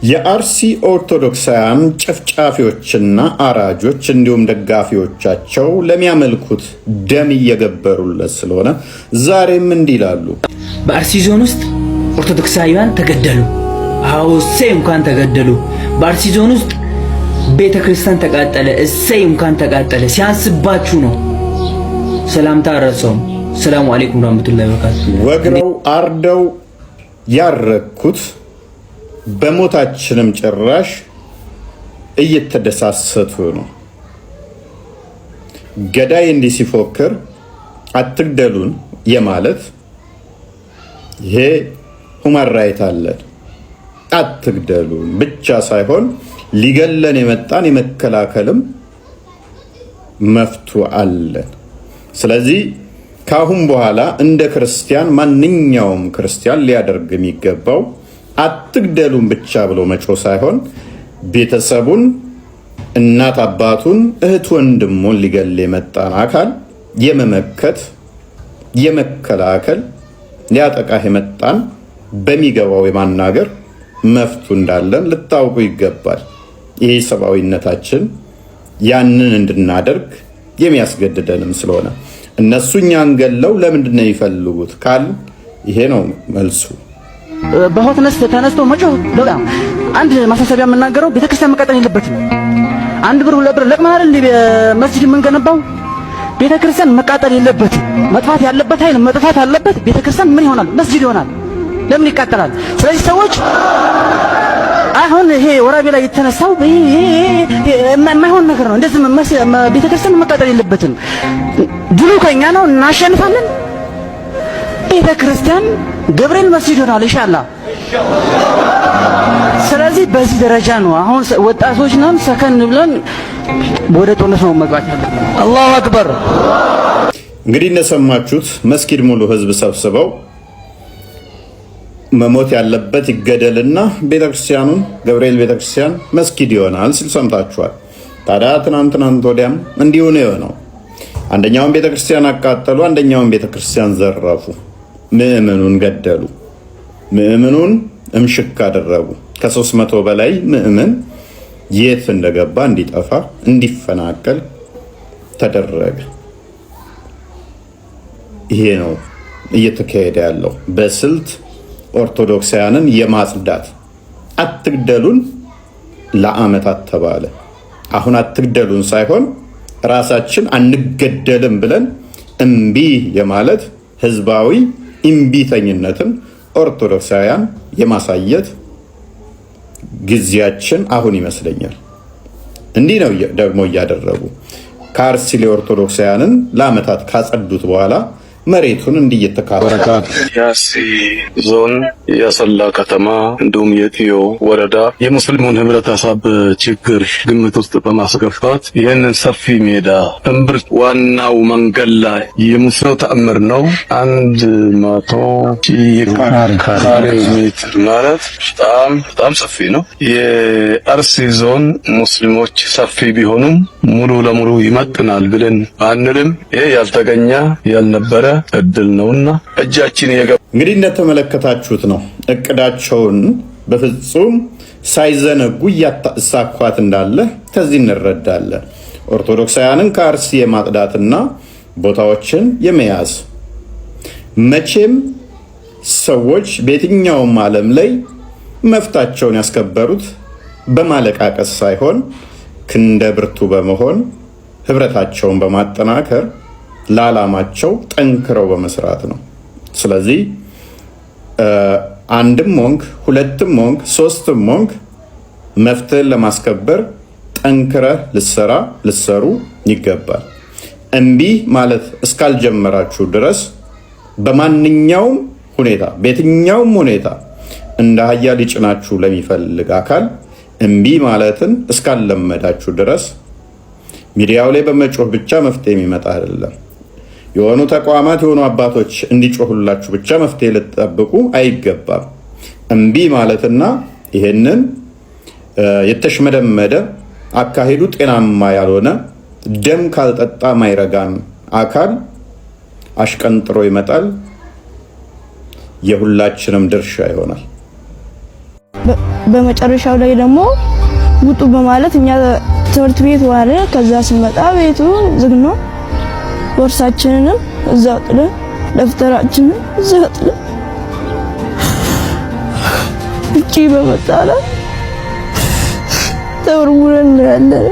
የአርሲ ኦርቶዶክሳውያን ጨፍጫፊዎችና አራጆች እንዲሁም ደጋፊዎቻቸው ለሚያመልኩት ደም እየገበሩለት ስለሆነ ዛሬም እንዲህ ይላሉ። በአርሲ ዞን ውስጥ ኦርቶዶክሳውያን ተገደሉ። አዎ እሰይ እንኳን ተገደሉ። በአርሲ ዞን ውስጥ ቤተክርስቲያን ተቃጠለ። እሰይ እንኳን ተቃጠለ። ሲያንስባችሁ ነው። ሰላምታ አረሰውም። ሰላም አለይኩም ወራህመቱላሂ ወበረካቱ። ወግረው አርደው ያረኩት በሞታችንም ጭራሽ እየተደሳሰቱ ነው። ገዳይ እንዲህ ሲፎክር አትግደሉን የማለት ይሄ ሁማን ራይት አለን። አትግደሉን ብቻ ሳይሆን ሊገለን የመጣን የመከላከልም መፍቱ አለን። ስለዚህ ካሁን በኋላ እንደ ክርስቲያን ማንኛውም ክርስቲያን ሊያደርግ የሚገባው አትግደሉን ብቻ ብሎ መጮ ሳይሆን ቤተሰቡን፣ እናት አባቱን፣ እህት ወንድሙን ሊገል የመጣን አካል የመመከት የመከላከል ሊያጠቃህ የመጣን በሚገባው የማናገር መፍቱ እንዳለን ልታውቁ ይገባል። ይሄ ሰብአዊነታችን ያንን እንድናደርግ የሚያስገድደንም ስለሆነ እነሱ እኛን ገለው ለምንድን ነው የሚፈልጉት ካል ይሄ ነው መልሱ። በሆትነስ ተነስቶ መጮህ በጣም አንድ ማሳሰቢያ የምናገረው ቤተክርስቲያን መቃጠል የለበትም። አንድ ብር ሁለት ብር ለቅማል እንደ መስጂድ የምንገነባው ቤተክርስቲያን መቃጠል የለበትም። መጥፋት ያለበት ኃይል መጥፋት አለበት። ቤተክርስቲያን ምን ይሆናል? መስጂድ ይሆናል። ለምን ይቃጠላል? ስለዚህ ሰዎች አሁን ይሄ ወራቤ ላይ የተነሳው የማይሆን ነገር ነው። እንደዚህ ቤተክርስቲያን መቃጠል የለበትም። ድሉ ከኛ ነው፣ እናሸንፋለን። ቤተክርስቲያን ገብርኤል መስጂድ ይሆናል ኢንሻአላህ። ስለዚህ በዚህ ደረጃ ነው አሁን ወጣቶች ነን፣ ሰከን ብለን ወደ ጦርነት ነው መግባት ያለብን። አላሁ አክበር። እንግዲህ እንደሰማችሁት መስጊድ ሙሉ ህዝብ ሰብስበው መሞት ያለበት ይገደልና ቤተክርስቲያኑን ገብርኤል ቤተክርስቲያን መስጊድ ይሆናል ሲል ሰምታችኋል። ታዲያ ትናንት ወዲያም እንዲሁ ነው የሆነው። አንደኛውን ቤተክርስቲያን አቃጠሉ፣ አንደኛውን ቤተክርስቲያን ዘረፉ፣ ምእመኑን ገደሉ፣ ምእመኑን እምሽክ አደረጉ። ከ300 በላይ ምእመን የት እንደገባ እንዲጠፋ እንዲፈናቀል ተደረገ። ይሄ ነው እየተካሄደ ያለው በስልት ኦርቶዶክሳውያንን የማጽዳት። አትግደሉን ለዓመታት ተባለ። አሁን አትግደሉን ሳይሆን ራሳችን አንገደልም ብለን እምቢ የማለት ህዝባዊ እምቢተኝነትን ኦርቶዶክሳውያን የማሳየት ጊዜያችን አሁን ይመስለኛል። እንዲህ ነው ደግሞ እያደረጉ ከአርሲ ኦርቶዶክሳውያንን ለዓመታት ካጸዱት በኋላ መሬቱን እንዲየተካበረካ የአርሲ ዞን የአሰላ ከተማ እንዲሁም የቲዮ ወረዳ የሙስሊሙን ህብረተሰብ ችግር ግምት ውስጥ በማስገባት ይህንን ሰፊ ሜዳ እምብርት ዋናው መንገድ ላይ የሙስሊሙ ተአምር ነው። 100 ካሬ ሜትር ማለት በጣም ሰፊ ነው። የአርሲ ዞን ሙስሊሞች ሰፊ ቢሆኑም ሙሉ ለሙሉ ይመጥናል ብለን አንልም። ይሄ ያልተገኘ ያልነበረ እድል ነውና እጃችን እንግዲህ እንደተመለከታችሁት ነው። እቅዳቸውን በፍጹም ሳይዘነጉ ያሳኳት እንዳለ ከዚህ እንረዳለን። ኦርቶዶክሳውያንን ከአርሲ የማጥዳትና ቦታዎችን የመያዝ መቼም ሰዎች በየትኛውም ዓለም ላይ መፍታቸውን ያስከበሩት በማለቃቀስ ሳይሆን ክንደ ብርቱ በመሆን ህብረታቸውን በማጠናከር ለዓላማቸው ጠንክረው በመስራት ነው። ስለዚህ አንድም ሞንክ ሁለትም ሞንክ ሶስትም ሞንክ መፍትሄን ለማስከበር ጠንክረህ ልሰሩ ይገባል። እምቢ ማለት እስካልጀመራችሁ ድረስ በማንኛውም ሁኔታ በየትኛውም ሁኔታ እንደ አህያ ሊጭናችሁ ለሚፈልግ አካል እምቢ ማለትን እስካልለመዳችሁ ድረስ ሚዲያው ላይ በመጮህ ብቻ መፍትሄ የሚመጣ አይደለም። የሆኑ ተቋማት የሆኑ አባቶች እንዲጮሁላችሁ ብቻ መፍትሄ ልትጠብቁ አይገባም። እምቢ ማለትና ይሄንን የተሽመደመደ አካሄዱ ጤናማ ያልሆነ ደም ካልጠጣ ማይረጋን አካል አሽቀንጥሮ ይመጣል። የሁላችንም ድርሻ ይሆናል። በመጨረሻው ላይ ደግሞ ውጡ በማለት እኛ ትምህርት ቤት ዋለ። ከዛ ስንመጣ ቤቱ ዝግ ነው። ቦርሳችንንም እዛው ጥለን ደፍተራችንን እዛው ጥለን እጪ በመጣላት ተወርውረን ያለን።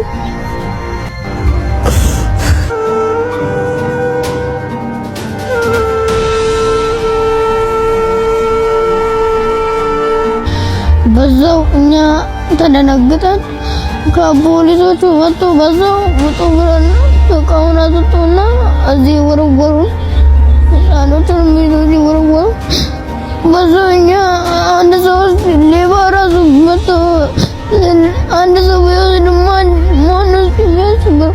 በዛው እኛ ተደነግጠን ከፖሊሶቹ ወጡ። በዛው ውጡ ብለን እቃውን አስወጡና እዚህ ወረወሩ። ህፃኖችን ይዘው ወረወሩ። በዛው እኛ አንድ ሰው ሌባ ራሱ መጥቶ አንድ ሰው ቢወስድ ማን ነው?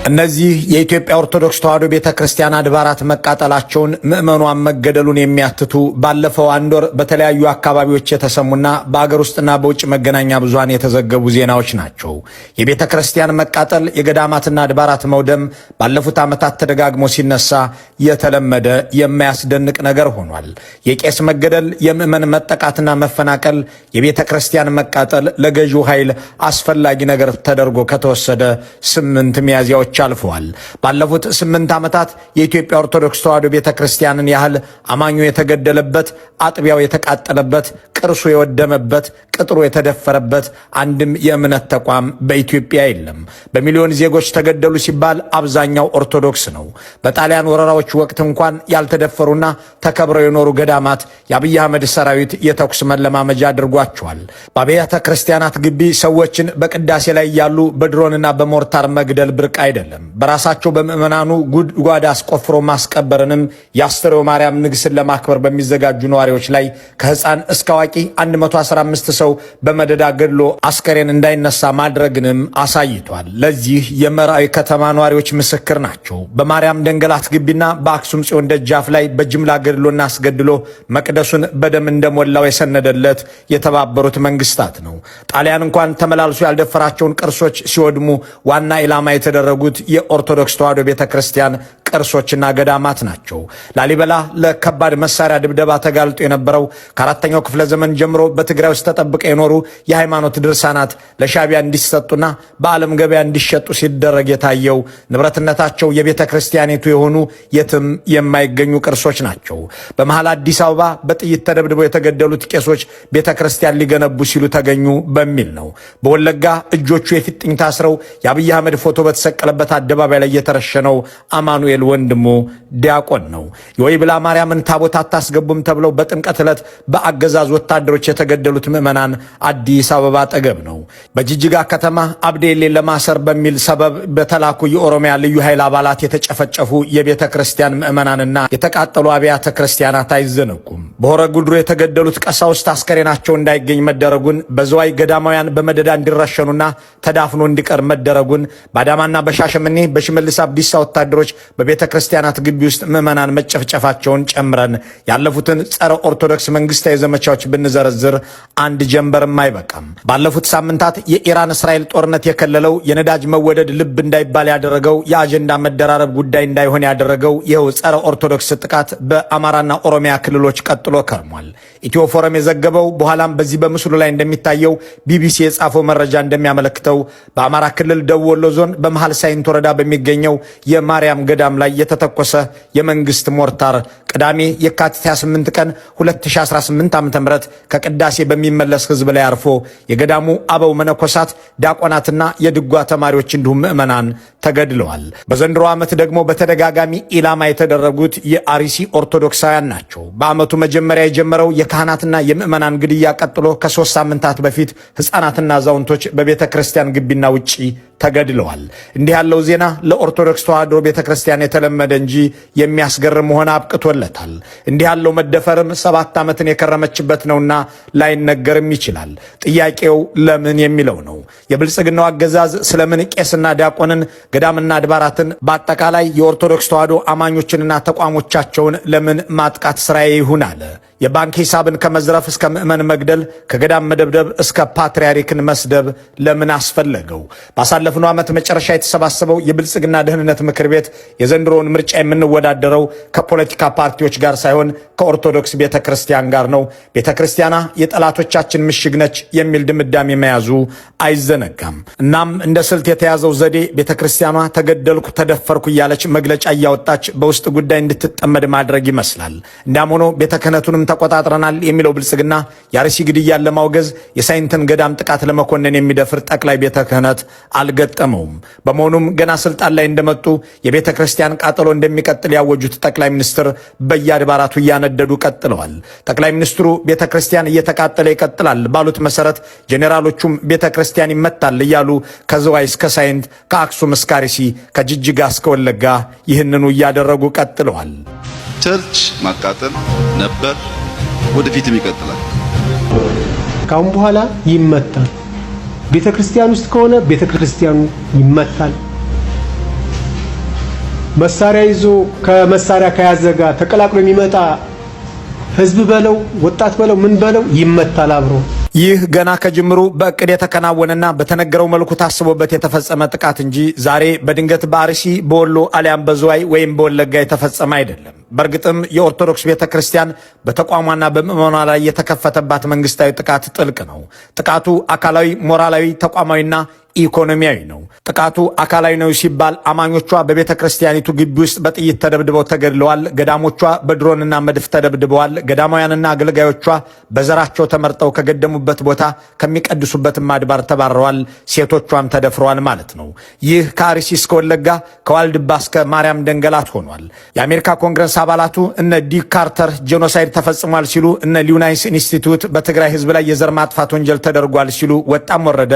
እነዚህ የኢትዮጵያ ኦርቶዶክስ ተዋሕዶ ቤተክርስቲያን አድባራት መቃጠላቸውን ምዕመኗን መገደሉን የሚያትቱ ባለፈው አንድ ወር በተለያዩ አካባቢዎች የተሰሙና በአገር ውስጥና በውጭ መገናኛ ብዙሃን የተዘገቡ ዜናዎች ናቸው። የቤተክርስቲያን መቃጠል፣ የገዳማትና አድባራት መውደም ባለፉት ዓመታት ተደጋግሞ ሲነሳ የተለመደ የማያስደንቅ ነገር ሆኗል። የቄስ መገደል፣ የምዕመን መጠቃትና መፈናቀል፣ የቤተክርስቲያን መቃጠል ለገዢው ኃይል አስፈላጊ ነገር ተደርጎ ከተወሰደ 8 ሚያዝያዎች አልፈዋል። ባለፉት 8 ዓመታት የኢትዮጵያ ኦርቶዶክስ ተዋሕዶ ቤተክርስቲያንን ያህል አማኙ የተገደለበት፣ አጥቢያው የተቃጠለበት፣ ቅርሱ የወደመበት፣ ቅጥሩ የተደፈረበት አንድም የእምነት ተቋም በኢትዮጵያ የለም። በሚሊዮን ዜጎች ተገደሉ ሲባል አብዛኛው ኦርቶዶክስ ነው። በጣሊያን ወረራዎች ወቅት እንኳን ያልተደፈሩና ተከብረው የኖሩ ገዳማት የአብይ አህመድ ሰራዊት የተኩስ መለማመጃ አድርጓቸዋል። በአብያተ ክርስቲያናት ግቢ ሰዎችን በቅዳሴ ላይ ያሉ በድሮንና በሞርታር መግደል ብርቅ አይደለም። በራሳቸው በምዕመናኑ ጉድጓድ አስቆፍሮ ማስቀበርንም የአስተርእዮ ማርያም ንግስን ለማክበር በሚዘጋጁ ነዋሪዎች ላይ ከህፃን እስከ አዋቂ 115 ሰው በመደዳ ገድሎ አስከሬን እንዳይነሳ ማድረግንም አሳይቷል። ለዚህ የመራዊ ከተማ ነዋሪዎች ምስክር ናቸው። በማርያም ደንገላት ግቢና በአክሱም ጽዮን ደጃፍ ላይ በጅምላ ገድሎና አስገድሎ መቅደሱን በደም እንደሞላው የሰነደለት የተባበሩት መንግስታት ነው። ጣሊያን እንኳን ተመላልሶ ያልደፈራቸውን ቅርሶች ሲወድሙ ዋና ኢላማ የተደረጉት የኦርቶዶክስ ተዋሕዶ ቤተክርስቲያን ቅርሶችና ገዳማት ናቸው። ላሊበላ ለከባድ መሳሪያ ድብደባ ተጋልጦ የነበረው ከአራተኛው ክፍለ ዘመን ጀምሮ በትግራይ ውስጥ ተጠብቀው የኖሩ የሃይማኖት ድርሳናት ለሻቢያ እንዲሰጡና በዓለም ገበያ እንዲሸጡ ሲደረግ የታየው ንብረትነታቸው የቤተ ክርስቲያኒቱ የሆኑ የትም የማይገኙ ቅርሶች ናቸው። በመሃል አዲስ አበባ በጥይት ተደብድበው የተገደሉት ቄሶች ቤተ ክርስቲያን ሊገነቡ ሲሉ ተገኙ በሚል ነው። በወለጋ እጆቹ የፊጥኝ ታስረው የአብይ አህመድ ፎቶ በተሰቀለበት አደባባይ ላይ የተረሸነው አማኑኤል ወንድሙ ዲያቆን ነው። የወይብላ ማርያምን ታቦት አታስገቡም ተብለው በጥምቀት ዕለት በአገዛዝ ወታደሮች የተገደሉት ምዕመናን አዲስ አበባ አጠገብ ነው። በጅጅጋ ከተማ አብዴሌ ለማሰር በሚል ሰበብ በተላኩ የኦሮሚያ ልዩ ኃይል አባላት የተጨፈጨፉ የቤተ ክርስቲያን ምዕመናንና የተቃጠሉ አብያተ ክርስቲያናት አይዘነጉም። በሆረ ጉድሩ የተገደሉት ቀሳውስት አስከሬናቸው እንዳይገኝ መደረጉን፣ በዝዋይ ገዳማውያን በመደዳ እንዲረሸኑና ተዳፍኖ እንዲቀር መደረጉን፣ በአዳማና በሻሸመኔ በሽመልስ አብዲሳ ወታደሮች በቤተ ክርስቲያናት ግቢ ውስጥ ምዕመናን መጨፍጨፋቸውን ጨምረን ያለፉትን ጸረ ኦርቶዶክስ መንግስታዊ ዘመቻዎች ብንዘረዝር አንድ ጀንበርም አይበቃም። ባለፉት ሳምንታት የኢራን እስራኤል ጦርነት የከለለው የነዳጅ መወደድ ልብ እንዳይባል ያደረገው የአጀንዳ መደራረብ ጉዳይ እንዳይሆን ያደረገው ይኸው ጸረ ኦርቶዶክስ ጥቃት በአማራና ኦሮሚያ ክልሎች ቀጥሎ ከርሟል። ኢትዮ ፎረም የዘገበው በኋላም በዚህ በምስሉ ላይ እንደሚታየው ቢቢሲ የጻፈው መረጃ እንደሚያመለክተው በአማራ ክልል ደቡብ ወሎ ዞን በመሃል ሳይንት ወረዳ በሚገኘው የማርያም ገዳም ላይ የተተኮሰ የመንግስት ሞርታር ቅዳሜ የካቲት 28 ቀን 2018 ዓ.ም ከቅዳሴ በሚመለስ ህዝብ ላይ አርፎ የገዳሙ አበው መነኮሳት ዲያቆናትና የድጓ ተማሪዎች እንዲሁም ምዕመናን ተገድለዋል። በዘንድሮ ዓመት ደግሞ በተደጋጋሚ ኢላማ የተደረጉት የአርሲ ኦርቶዶክሳውያን ናቸው። በዓመቱ መጀመሪያ የጀመረው የካህናትና የምዕመናን ግድያ ቀጥሎ ከ3 ሳምንታት በፊት ህፃናትና አዛውንቶች በቤተ ክርስቲያን ግቢና ውጪ ተገድለዋል። እንዲህ ያለው ዜና ለኦርቶዶክስ ተዋሕዶ ቤተ ክርስቲያን የተለመደ እንጂ የሚያስገርም ሆነ አብቅቶለታል። እንዲህ ያለው መደፈርም 7 ዓመትን የከረመችበት ነውና ላይነገርም ይችላል። ጥያቄው ለምን የሚለው ነው። የብልጽግናው አገዛዝ ስለምን ቄስና ዲያቆንን ገዳምና አድባራትን በአጠቃላይ የኦርቶዶክስ ተዋሕዶ አማኞችንና ተቋሞቻቸውን ለምን ማጥቃት ስራዬ ይሁን አለ? የባንክ ሂሳብን ከመዝረፍ እስከ ምዕመን መግደል፣ ከገዳም መደብደብ እስከ ፓትርያርክን መስደብ ለምን አስፈለገው? ባሳለፍነው ዓመት መጨረሻ የተሰባሰበው የብልጽግና ደህንነት ምክር ቤት የዘንድሮውን ምርጫ የምንወዳደረው ከፖለቲካ ፓርቲዎች ጋር ሳይሆን ከኦርቶዶክስ ቤተክርስቲያን ጋር ነው፣ ቤተክርስቲያኗ የጠላቶቻችን ምሽግ ነች የሚል ድምዳሜ መያዙ አይዘነጋም። እናም እንደ ስልት የተያዘው ዘዴ ቤተክርስቲያኗ ተገደልኩ ተደፈርኩ እያለች መግለጫ እያወጣች በውስጥ ጉዳይ እንድትጠመድ ማድረግ ይመስላል። እንዳም ሆኖ ቤተ ክህነቱንም ተቆጣጥረናል የሚለው ብልጽግና የአርሲ ግድያን ለማውገዝ የሳይንትን ገዳም ጥቃት ለመኮነን የሚደፍር ጠቅላይ ቤተ ክህነት አልገጠመውም። በመሆኑም ገና ስልጣን ላይ እንደመጡ የቤተ ክርስቲያን ቃጠሎ እንደሚቀጥል ያወጁት ጠቅላይ ሚኒስትር በየአድባራቱ እያነደዱ ቀጥለዋል። ጠቅላይ ሚኒስትሩ ቤተ ክርስቲያን እየተቃጠለ ይቀጥላል ባሉት መሰረት ጄኔራሎቹም ቤተ ክርስቲያን ይመታል እያሉ ከዝዋይ እስከ ሳይንት፣ ከአክሱም እስከ አርሲ፣ ከጅጅጋ እስከ ወለጋ ይህንኑ እያደረጉ ቀጥለዋል። ቸርች ማቃጠል ነበር፣ ወደፊትም ይቀጥላል። ካሁን በኋላ ይመታል። ቤተክርስቲያን ውስጥ ከሆነ ቤተክርስቲያኑ ይመታል። መሳሪያ ይዞ ከመሳሪያ ከያዘ ጋር ተቀላቅሎ የሚመጣ ህዝብ በለው ወጣት በለው ምን በለው ይመታል አብሮ። ይህ ገና ከጅምሩ በእቅድ የተከናወነና በተነገረው መልኩ ታስቦበት የተፈጸመ ጥቃት እንጂ ዛሬ በድንገት በአርሲ በወሎ አሊያም በዝዋይ ወይም በወለጋ የተፈጸመ አይደለም። በእርግጥም የኦርቶዶክስ ቤተክርስቲያን በተቋሟና በምዕመኗ ላይ የተከፈተባት መንግስታዊ ጥቃት ጥልቅ ነው። ጥቃቱ አካላዊ፣ ሞራላዊ፣ ተቋማዊና ኢኮኖሚያዊ ነው። ጥቃቱ አካላዊ ነው ሲባል አማኞቿ በቤተ ክርስቲያኒቱ ግቢ ውስጥ በጥይት ተደብድበው ተገድለዋል። ገዳሞቿ በድሮንና መድፍ ተደብድበዋል። ገዳማውያንና አገልጋዮቿ በዘራቸው ተመርጠው ከገደሙበት ቦታ ከሚቀድሱበትም አድባር ተባረዋል። ሴቶቿም ተደፍረዋል ማለት ነው። ይህ ከአርሲ እስከ ወለጋ ከዋልድባ እስከ ማርያም ደንገላት ሆኗል። የአሜሪካ ኮንግረስ አባላቱ እነ ዲክ ካርተር ጄኖሳይድ ተፈጽሟል ሲሉ፣ እነ ሊዩናይስ ኢንስቲትዩት በትግራይ ህዝብ ላይ የዘር ማጥፋት ወንጀል ተደርጓል ሲሉ፣ ወጣም ወረደ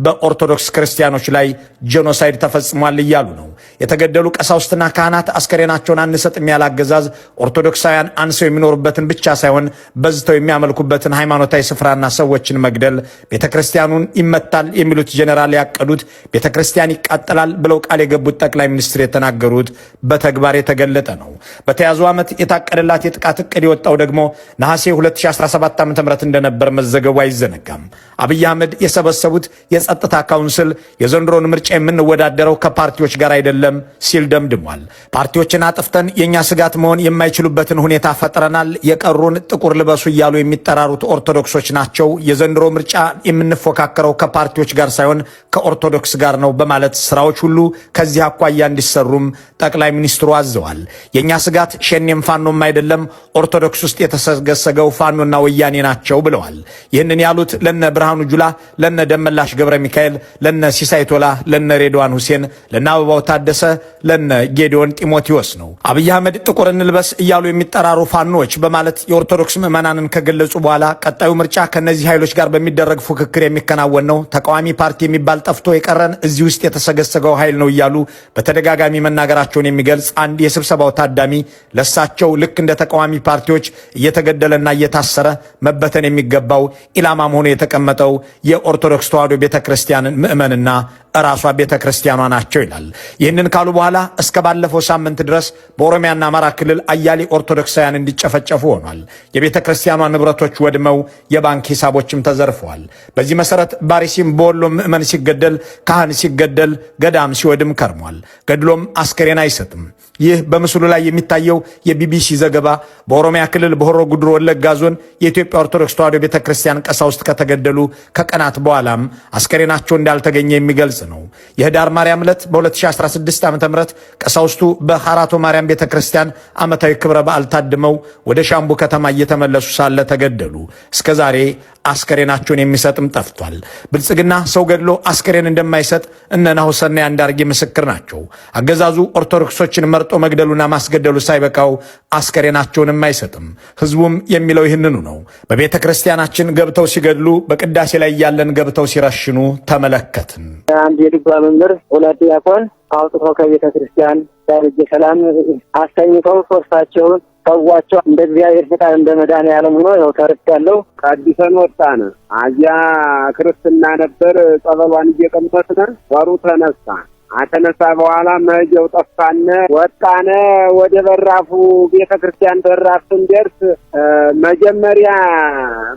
በኦርቶዶክስ ክርስቲያኖች ላይ ጄኖሳይድ ተፈጽሟል እያሉ ነው። የተገደሉ ቀሳውስትና ካህናት አስከሬናቸውን አንሰጥም ያለ አገዛዝ ኦርቶዶክሳውያን አንሰው የሚኖሩበትን ብቻ ሳይሆን በዝተው የሚያመልኩበትን ሃይማኖታዊ ስፍራና ሰዎችን መግደል፣ ቤተክርስቲያኑን ይመታል የሚሉት ጄኔራል ያቀዱት፣ ቤተክርስቲያን ይቃጠላል ብለው ቃል የገቡት ጠቅላይ ሚኒስትር የተናገሩት በተግባር የተገለጠ ነው። በተያዘው ዓመት የታቀደላት የጥቃት እቅድ የወጣው ደግሞ ነሐሴ 2017 ዓ.ም እንደነበር መዘገቡ አይዘነጋም። አብይ አህመድ የሰበሰቡት የጸጥታ ካውንስል የዘንድሮን ምርጫ የምንወዳደረው ከፓርቲዎች ጋር አይደለም ሲል ደምድሟል። ፓርቲዎችን አጥፍተን የኛ ስጋት መሆን የማይችሉበትን ሁኔታ ፈጥረናል፣ የቀሩን ጥቁር ልበሱ እያሉ የሚጠራሩት ኦርቶዶክሶች ናቸው። የዘንድሮ ምርጫ የምንፎካከረው ከፓርቲዎች ጋር ሳይሆን ከኦርቶዶክስ ጋር ነው በማለት ስራዎች ሁሉ ከዚህ አኳያ እንዲሰሩም ጠቅላይ ሚኒስትሩ አዘዋል። የኛ ስጋት ሸኔም ፋኖም አይደለም፣ ኦርቶዶክስ ውስጥ የተሰገሰገው ፋኖና ወያኔ ናቸው ብለዋል። ይህንን ያሉት ለነ ብርሃኑ ጁላ፣ ለነ ደመላሽ ገብረ ሚካኤል፣ ለነ ሲሳይ ቶላ፣ ለነ ሬድዋን ሁሴን፣ ለነ አበባው ታደሰ፣ ለነ ጌዲዮን ጢሞቴዎስ ነው። አብይ አህመድ ጥቁር እንልበስ እያሉ የሚጠራሩ ፋኖች በማለት የኦርቶዶክስ ምዕመናንን ከገለጹ በኋላ ቀጣዩ ምርጫ ከነዚህ ኃይሎች ጋር በሚደረግ ፉክክር የሚከናወን ነው፣ ተቃዋሚ ፓርቲ የሚባል ጠፍቶ የቀረን እዚህ ውስጥ የተሰገሰገው ኃይል ነው እያሉ በተደጋጋሚ መናገራቸውን የሚገልጽ አንድ የስብሰባው ታዳሚ ለሳቸው ልክ እንደ ተቃዋሚ ፓርቲዎች እየተገደለና እየታሰረ መበተን የሚገባው ኢላማ መሆኑ የተቀመጠው የኦርቶዶክስ ተዋሕዶ ቤተክርስቲያንን ምዕመንና ራሷ ቤተክርስቲያኗ ናቸው ይላል። ይህንን ካሉ በኋላ እስከ ባለፈው ሳምንት ድረስ በኦሮሚያና አማራ ክልል አያሌ ኦርቶዶክሳውያን እንዲጨፈጨፉ ሆኗል። የቤተክርስቲያኗ ንብረቶች ወድመው የባንክ ሂሳቦችም ተዘርፈዋል። በዚህ መሰረት ባሪሲም በወሎ ምዕመን ሲገደል፣ ካህን ሲገደል፣ ገዳም ሲወድም ከርሟል። ገድሎም አስከሬን አይሰጥም። ይህ በምስሉ ላይ የሚታየው የቢቢሲ ዘገባ በኦሮሚያ ክልል በሆሮ ጉድሩ ወለጋ ዞን የኢትዮጵያ ኦርቶዶክስ ተዋሕዶ ቤተክርስቲያን ቀሳውስት ከተገደሉ ከቀናት በኋላም አስከሬናቸው እንዳልተገኘ የሚገልጽ ነው። የህዳር ማርያም ዕለት በ2016 ዓ.ም ቀሳውስቱ በሐራቶ ማርያም ቤተክርስቲያን ዓመታዊ ክብረ በዓል ታድመው ወደ ሻምቡ ከተማ እየተመለሱ ሳለ ተገደሉ። እስከዛሬ አስከሬናቸውን የሚሰጥም ጠፍቷል። ብልጽግና ሰው ገድሎ አስከሬን እንደማይሰጥ እነ ናሁሰናይ አንዳርጌ ምስክር ናቸው። አገዛዙ ኦርቶዶክሶችን መርጦ መግደሉና ማስገደሉ ሳይበቃው አስከሬናቸውንም አይሰጥም። ህዝቡም የሚለው ይህንኑ ነው። በቤተ ክርስቲያናችን ገብተው ሲገድሉ፣ በቅዳሴ ላይ ያለን ገብተው ሲረሽኑ ተመለከትን። አንድ የድጓ መምህር ሁለት ዲያቆን አውጥተው ከቤተ ክርስቲያን ዳርጀ ሰላም አስተኝተው ሶስታቸውን ሰዋቸው እንደ እግዚአብሔር ፍቃድ እንደ መድኃኒዓለም ሆኖ ያው ተርፌያለሁ። ከአዲሰን ወጣን። አዚያ ክርስትና ነበር። ጸበሏን እየቀመጥን ወሩ ተነሳ። አተነሳ በኋላ መጀው ጠፋነ ወጣነ ወደ በራፉ ቤተክርስቲያን በራፍ ስንደርስ መጀመሪያ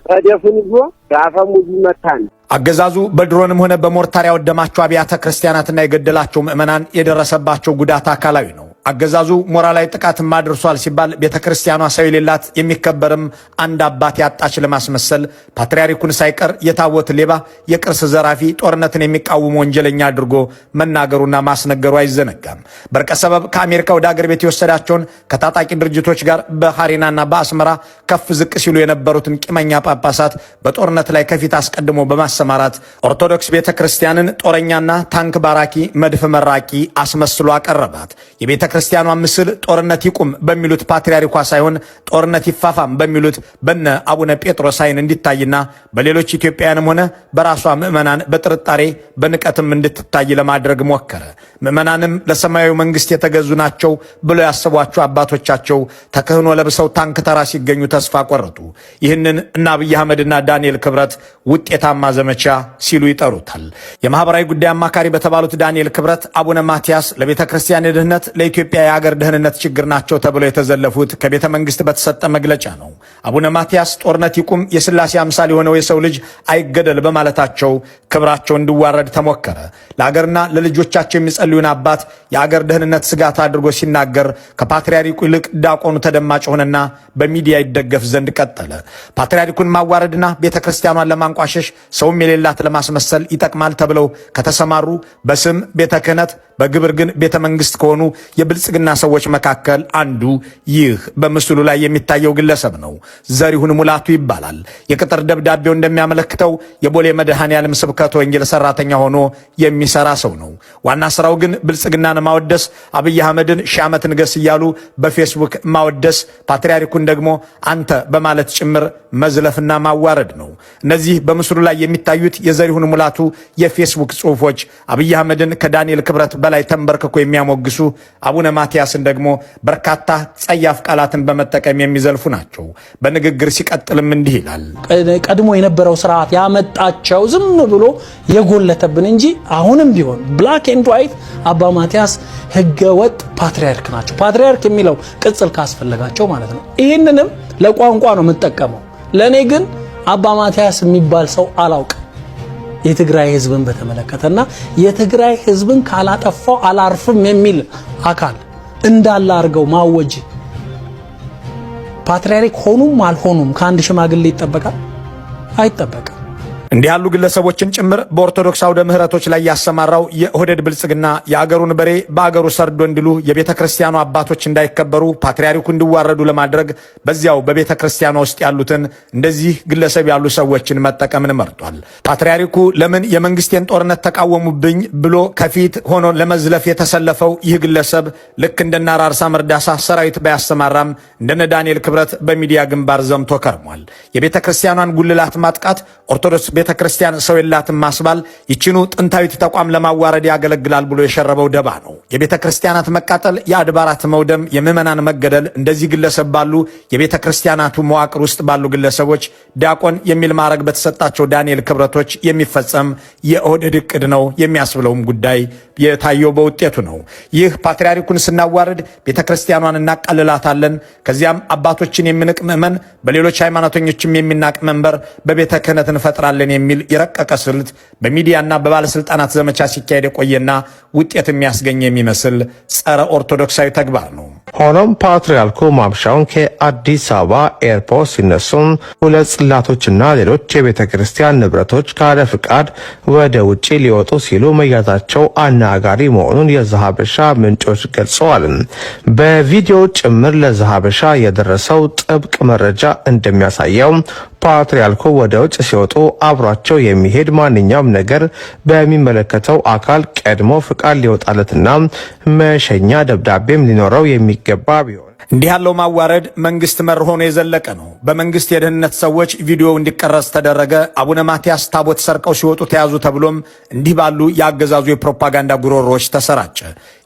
ተደፉን ይዞ ያፈሙዝ መታን። አገዛዙ በድሮንም ሆነ በሞርታር ያወደማቸው አብያተ ክርስቲያናትና የገደላቸው ምዕመናን የደረሰባቸው ጉዳት አካላዊ ነው። አገዛዙ ሞራላዊ ጥቃትም አድርሷል ሲባል ቤተክርስቲያኗ ሰው የሌላት የሚከበርም አንድ አባት ያጣች ለማስመሰል ፓትርያርኩን ሳይቀር የታቦት ሌባ፣ የቅርስ ዘራፊ፣ ጦርነትን የሚቃወም ወንጀለኛ አድርጎ መናገሩና ማስነገሩ አይዘነጋም። በርቀ ሰበብ ከአሜሪካ ወደ አገር ቤት የወሰዳቸውን ከታጣቂ ድርጅቶች ጋር በሐሪናና በአስመራ ከፍ ዝቅ ሲሉ የነበሩትን ቂመኛ ጳጳሳት በጦርነት ላይ ከፊት አስቀድሞ በማሰማራት ኦርቶዶክስ ቤተክርስቲያንን ጦረኛና ታንክ ባራኪ፣ መድፍ መራቂ አስመስሎ አቀረባት። ክርስቲያኗ ምስል ጦርነት ይቁም በሚሉት ፓትርያርኳ ሳይሆን ጦርነት ይፋፋም በሚሉት በነ አቡነ ጴጥሮስ አይን እንዲታይና በሌሎች ኢትዮጵያውያንም ሆነ በራሷ ምዕመናን በጥርጣሬ በንቀትም እንድትታይ ለማድረግ ሞከረ። ምዕመናንም ለሰማያዊ መንግስት የተገዙ ናቸው ብለው ያሰቧቸው አባቶቻቸው ተክህኖ ለብሰው ታንክ ተራ ሲገኙ ተስፋ ቆረጡ። ይህንን እና አብይ አህመድና ዳንኤል ክብረት ውጤታማ ዘመቻ ሲሉ ይጠሩታል። የማህበራዊ ጉዳይ አማካሪ በተባሉት ዳንኤል ክብረት አቡነ ማትያስ ለቤተ ክርስቲያን ድህነት ለኢትዮጵያ የሀገር ደህንነት ችግር ናቸው ተብለው የተዘለፉት ከቤተ መንግስት በተሰጠ መግለጫ ነው። አቡነ ማትያስ ጦርነት ይቁም፣ የሥላሴ አምሳል የሆነው የሰው ልጅ አይገደል በማለታቸው ክብራቸው እንዲዋረድ ተሞከረ። ለሀገርና ለልጆቻቸው የሚጸልዩን አባት የሀገር ደህንነት ስጋት አድርጎ ሲናገር ከፓትርያርኩ ይልቅ ዲያቆኑ ተደማጭ ሆነና በሚዲያ ይደገፍ ዘንድ ቀጠለ። ፓትርያርኩን ማዋረድና ቤተ ክርስቲያኗን ለማንቋሸሽ ሰውም የሌላት ለማስመሰል ይጠቅማል ተብለው ከተሰማሩ በስም ቤተ ክህነት በግብር ግን ቤተ መንግስት ከሆኑ የብልጽግና ሰዎች መካከል አንዱ ይህ በምስሉ ላይ የሚታየው ግለሰብ ነው። ዘሪሁን ሙላቱ ይባላል። የቅጥር ደብዳቤው እንደሚያመለክተው የቦሌ መድኃኔዓለም ስብከተ ወንጌል ሰራተኛ ሆኖ የሚሰራ ሰው ነው። ዋና ስራው ግን ብልጽግናን ማወደስ፣ አብይ አህመድን ሺህ ዓመት ንገስ እያሉ በፌስቡክ ማወደስ፣ ፓትርያርኩን ደግሞ አንተ በማለት ጭምር መዝለፍና ማዋረድ ነው። እነዚህ በምስሉ ላይ የሚታዩት የዘሪሁን ሙላቱ የፌስቡክ ጽሑፎች አብይ አህመድን ከዳንኤል ክብረት በላይ ተንበርክኮ የሚያሞግሱ አቡነ ማትያስን ደግሞ በርካታ ጸያፍ ቃላትን በመጠቀም የሚዘልፉ ናቸው። በንግግር ሲቀጥልም እንዲህ ይላል። ቀድሞ የነበረው ስርዓት ያመጣቸው ዝም ብሎ የጎለተብን እንጂ አሁንም ቢሆን ብላክ ኤንድ ዋይት አባ ማትያስ ህገወጥ ፓትርያርክ ናቸው። ፓትርያርክ የሚለው ቅጽል ካስፈለጋቸው ማለት ነው። ይህንንም ለቋንቋ ነው የምጠቀመው። ለእኔ ግን አባ ማትያስ የሚባል ሰው አላውቅም። የትግራይ ህዝብን በተመለከተና የትግራይ ህዝብን ካላጠፋው አላርፍም የሚል አካል እንዳለ አድርገው ማወጅ ፓትርያርክ ሆኑም አልሆኑም ከአንድ ሽማግሌ ይጠበቃል? አይጠበቅም። እንዲህ ያሉ ግለሰቦችን ጭምር በኦርቶዶክስ አውደ ምህረቶች ላይ ያሰማራው የኦህዴድ ብልጽግና የአገሩን በሬ በአገሩ ሰርዶ እንዲሉ የቤተ ክርስቲያኑ አባቶች እንዳይከበሩ ፓትርያርኩ እንዲዋረዱ ለማድረግ በዚያው በቤተ ክርስቲያኗ ውስጥ ያሉትን እንደዚህ ግለሰብ ያሉ ሰዎችን መጠቀምን መርጧል። ፓትርያርኩ ለምን የመንግስቴን ጦርነት ተቃወሙብኝ ብሎ ከፊት ሆኖ ለመዝለፍ የተሰለፈው ይህ ግለሰብ ልክ እንደነ አራርሳ መርዳሳ ሰራዊት ባያሰማራም እንደነ ዳንኤል ክብረት በሚዲያ ግንባር ዘምቶ ከርሟል። የቤተ ክርስቲያኗን ጉልላት ማጥቃት፣ ኦርቶዶክስ ቤተ ክርስቲያን ሰው የላትም ማስባል ይችኑ ጥንታዊት ተቋም ለማዋረድ ያገለግላል ብሎ የሸረበው ደባ ነው። የቤተ ክርስቲያናት መቃጠል፣ የአድባራት መውደም፣ የምዕመናን መገደል እንደዚህ ግለሰብ ባሉ የቤተ ክርስቲያናቱ መዋቅር ውስጥ ባሉ ግለሰቦች ዲያቆን የሚል ማዕረግ በተሰጣቸው ዳንኤል ክብረቶች የሚፈጸም የኦህዴድ ዕቅድ ነው የሚያስብለውም ጉዳይ የታየው በውጤቱ ነው። ይህ ፓትርያርኩን ስናዋርድ ቤተ ክርስቲያኗን እናቃልላታለን፣ ከዚያም አባቶችን የሚንቅ ምዕመን በሌሎች ሃይማኖተኞችም የሚናቅ መንበር በቤተ ክህነት እንፈጥራለን የሚል የረቀቀ ስልት በሚዲያና በባለስልጣናት ዘመቻ ሲካሄድ የቆየና ውጤት የሚያስገኝ የሚመስል ጸረ ኦርቶዶክሳዊ ተግባር ነው። ሆኖም ፓትርያርኩ ማምሻውን ከአዲስ አበባ ኤርፖርት ሲነሱም ሁለት ጽላቶችና ሌሎች የቤተ ክርስቲያን ንብረቶች ካለ ፍቃድ ወደ ውጪ ሊወጡ ሲሉ መያዛቸው አነጋጋሪ መሆኑን የዘሀበሻ ምንጮች ገልጸዋል። በቪዲዮ ጭምር ለዘሀበሻ የደረሰው ጥብቅ መረጃ እንደሚያሳየው ፓትርያርኩ ወደ ውጭ ሲወጡ አብሯቸው የሚሄድ ማንኛውም ነገር በሚመለከተው አካል ቀድሞ ፍቃድ ሊወጣለትና መሸኛ ደብዳቤም ሊኖረው የሚገባ ቢሆን እንዲህ ያለው ማዋረድ መንግስት መር ሆኖ የዘለቀ ነው። በመንግስት የደህንነት ሰዎች ቪዲዮ እንዲቀረጽ ተደረገ። አቡነ ማትያስ ታቦት ሰርቀው ሲወጡ ተያዙ ተብሎም እንዲህ ባሉ የአገዛዙ የፕሮፓጋንዳ ጉሮሮዎች ተሰራጨ።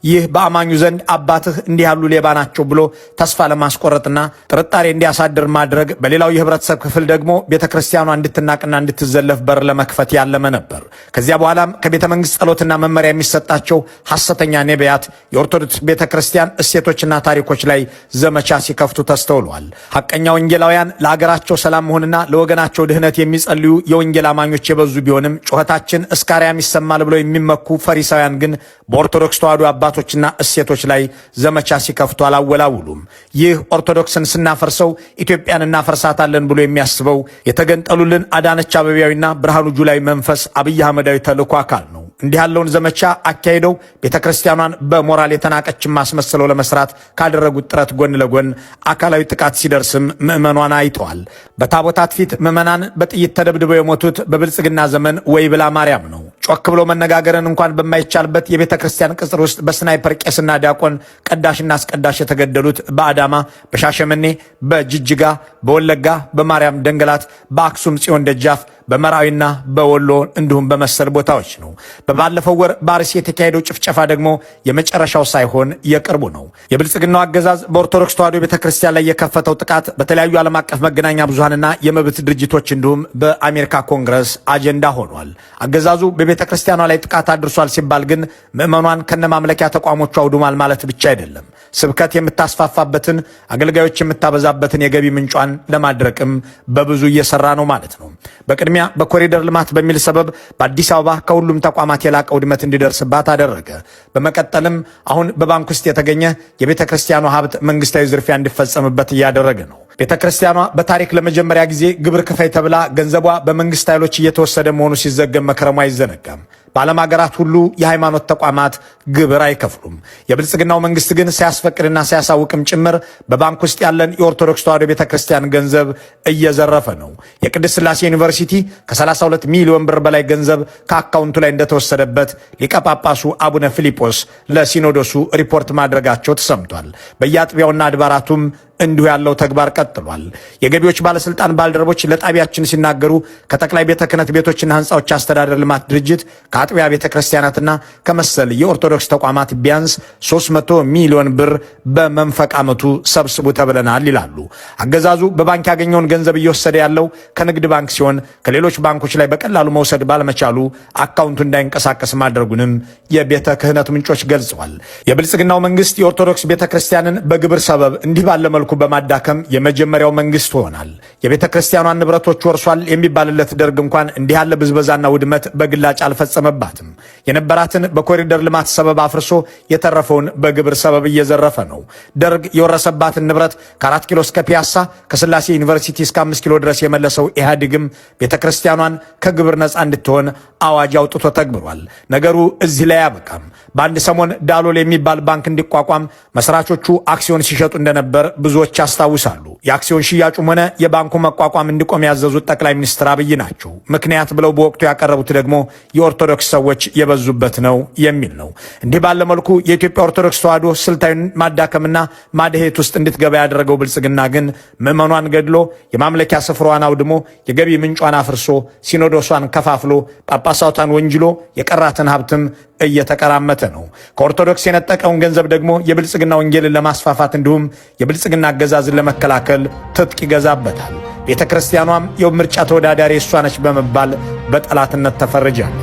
ይህ በአማኙ ዘንድ አባትህ እንዲህ ያሉ ሌባ ናቸው ብሎ ተስፋ ለማስቆረጥና ጥርጣሬ እንዲያሳድር ማድረግ፣ በሌላው የህብረተሰብ ክፍል ደግሞ ቤተክርስቲያኗ እንድትናቅና እንድትዘለፍ በር ለመክፈት ያለመ ነበር። ከዚያ በኋላም ከቤተ መንግስት ጸሎትና መመሪያ የሚሰጣቸው ሐሰተኛ ነቢያት የኦርቶዶክስ ቤተክርስቲያን እሴቶችና ታሪኮች ላይ ዘመቻ ሲከፍቱ ተስተውሏል። ሐቀኛ ወንጌላውያን ለሀገራቸው ሰላም መሆንና ለወገናቸው ድህነት የሚጸልዩ የወንጌል አማኞች የበዙ ቢሆንም ጩኸታችን እስከ አርያም ይሰማል ብለው የሚመኩ ፈሪሳውያን ግን በኦርቶዶክስ ተዋሕዶ አባቶችና እሴቶች ላይ ዘመቻ ሲከፍቱ አላወላውሉም። ይህ ኦርቶዶክስን ስናፈርሰው ኢትዮጵያን እናፈርሳታለን ብሎ የሚያስበው የተገንጠሉልን አዳነች አበቢያዊና ብርሃኑ ጁላይ መንፈስ አብይ አህመዳዊ ተልእኮ አካል ነው። እንዲህ ያለውን ዘመቻ አካሄደው ቤተክርስቲያኗን በሞራል የተናቀችን ማስመሰለው ለመስራት ካደረጉት ጥረት ጎን ለጎን አካላዊ ጥቃት ሲደርስም ምዕመኗን አይተዋል። በታቦታት ፊት ምዕመናን በጥይት ተደብድበው የሞቱት በብልጽግና ዘመን ወይ ብላ ማርያም ነው። ጮክ ብሎ መነጋገርን እንኳን በማይቻልበት የቤተ ክርስቲያን ቅጽር ውስጥ በስናይፐር ቄስና ዲያቆን ቀዳሽና አስቀዳሽ የተገደሉት በአዳማ፣ በሻሸመኔ፣ በጅጅጋ፣ በወለጋ፣ በማርያም ደንገላት፣ በአክሱም ጽዮን ደጃፍ፣ በመራዊና በወሎ እንዲሁም በመሰል ቦታዎች ነው። በባለፈው ወር በአርሲ የተካሄደው ጭፍጨፋ ደግሞ የመጨረሻው ሳይሆን የቅርቡ ነው። የብልጽግናው አገዛዝ በኦርቶዶክስ ተዋሕዶ ቤተክርስቲያን ላይ የከፈተው ጥቃት በተለያዩ ዓለም አቀፍ መገናኛ ብዙሃንና የመብት ድርጅቶች እንዲሁም በአሜሪካ ኮንግረስ አጀንዳ ሆኗል። አገዛዙ በቤተክርስቲያኗ ላይ ጥቃት አድርሷል ሲባል ግን ምዕመኗን ከነማምለኪያ ተቋሞቹ አውድሟል ማለት ብቻ አይደለም። ስብከት የምታስፋፋበትን፣ አገልጋዮች የምታበዛበትን የገቢ ምንጯን ለማድረቅም በብዙ እየሰራ ነው ማለት ነው። በቅድሚያ በኮሪደር ልማት በሚል ሰበብ በአዲስ አበባ ከሁሉም ተቋማት የላቀ ውድመት እንዲደርስባት አደረገ። በመቀጠልም አሁን በባንክ ውስጥ የተገኘ የቤተ ክርስቲያኗ ሀብት መንግስታዊ ዝርፊያ እንዲፈጸምበት እያደረገ ነው። ቤተ ክርስቲያኗ በታሪክ ለመጀመሪያ ጊዜ ግብር ክፈይ ተብላ ገንዘቧ በመንግስት ኃይሎች እየተወሰደ መሆኑ ሲዘገብ መከረሙ አይዘነጋም። በዓለም ሀገራት ሁሉ የሃይማኖት ተቋማት ግብር አይከፍሉም። የብልጽግናው መንግስት ግን ሳያስፈቅድና ሳያሳውቅም ጭምር በባንክ ውስጥ ያለን የኦርቶዶክስ ተዋሕዶ ቤተ ክርስቲያን ገንዘብ እየዘረፈ ነው። የቅድስት ሥላሴ ዩኒቨርሲቲ ከ32 ሚሊዮን ብር በላይ ገንዘብ ከአካውንቱ ላይ እንደተወሰደበት ሊቀ ጳጳሱ አቡነ ፊልጶስ ለሲኖዶሱ ሪፖርት ማድረጋቸው ተሰምቷል። በየአጥቢያውና አድባራቱም እንዲሁ ያለው ተግባር ቀጥሏል። የገቢዎች ባለስልጣን ባልደረቦች ለጣቢያችን ሲናገሩ ከጠቅላይ ቤተ ክህነት ቤቶችና ህንፃዎች አስተዳደር ልማት ድርጅት ከአጥቢያ ቤተ ክርስቲያናትና ከመሰል የኦርቶዶክስ ተቋማት ቢያንስ 300 ሚሊዮን ብር በመንፈቅ ዓመቱ ሰብስቡ ተብለናል ይላሉ። አገዛዙ በባንክ ያገኘውን ገንዘብ እየወሰደ ያለው ከንግድ ባንክ ሲሆን ከሌሎች ባንኮች ላይ በቀላሉ መውሰድ ባለመቻሉ አካውንቱ እንዳይንቀሳቀስ ማድረጉንም የቤተ ክህነት ምንጮች ገልጸዋል። የብልጽግናው መንግስት የኦርቶዶክስ ቤተ ክርስቲያንን በግብር ሰበብ እንዲህ ባለ መልኩ በማዳከም የመጀመሪያው መንግስት ሆናል። የቤተ ክርስቲያኗን ንብረቶች ወርሷል የሚባልለት ደርግ እንኳን እንዲህ ያለ ብዝበዛና ውድመት በግላጭ አልፈጸመባትም። የነበራትን በኮሪደር ልማት ሰበብ አፍርሶ የተረፈውን በግብር ሰበብ እየዘረፈ ነው። ደርግ የወረሰባትን ንብረት ከ4 ኪሎ እስከ ፒያሳ፣ ከስላሴ ዩኒቨርሲቲ እስከ 5 ኪሎ ድረስ የመለሰው ኢህአዴግም ቤተ ክርስቲያኗን ከግብር ነፃ እንድትሆን አዋጅ አውጥቶ ተግብሯል። ነገሩ እዚህ ላይ አያበቃም። በአንድ ሰሞን ዳሎል የሚባል ባንክ እንዲቋቋም መስራቾቹ አክሲዮን ሲሸጡ እንደነበር ብዙዎች ያስታውሳሉ። የአክሲዮን ሽያጩም ሆነ የባንኩ መቋቋም እንዲቆም ያዘዙት ጠቅላይ ሚኒስትር አብይ ናቸው። ምክንያት ብለው በወቅቱ ያቀረቡት ደግሞ የኦርቶዶክስ ሰዎች የበዙበት ነው የሚል ነው። እንዲህ ባለ መልኩ የኢትዮጵያ ኦርቶዶክስ ተዋሕዶ ስልታዊን ማዳከምና ማደሄት ውስጥ እንድትገባ ያደረገው ብልጽግና ግን ምዕመኗን ገድሎ የማምለኪያ ስፍራዋን አውድሞ የገቢ ምንጯን አፍርሶ ሲኖዶሷን ከፋፍሎ ጳጳሳቷን ወንጅሎ የቀራትን ሀብትም እየተቀራመተ ነው። ከኦርቶዶክስ የነጠቀውን ገንዘብ ደግሞ የብልጽግና ወንጌልን ለማስፋፋት እንዲሁም የብልጽግና አገዛዝን ለመከላከል ትጥቅ ይገዛበታል። ቤተ ክርስቲያኗም የምርጫ ተወዳዳሪ እሷ ነች በመባል በጠላትነት ተፈርጃለች።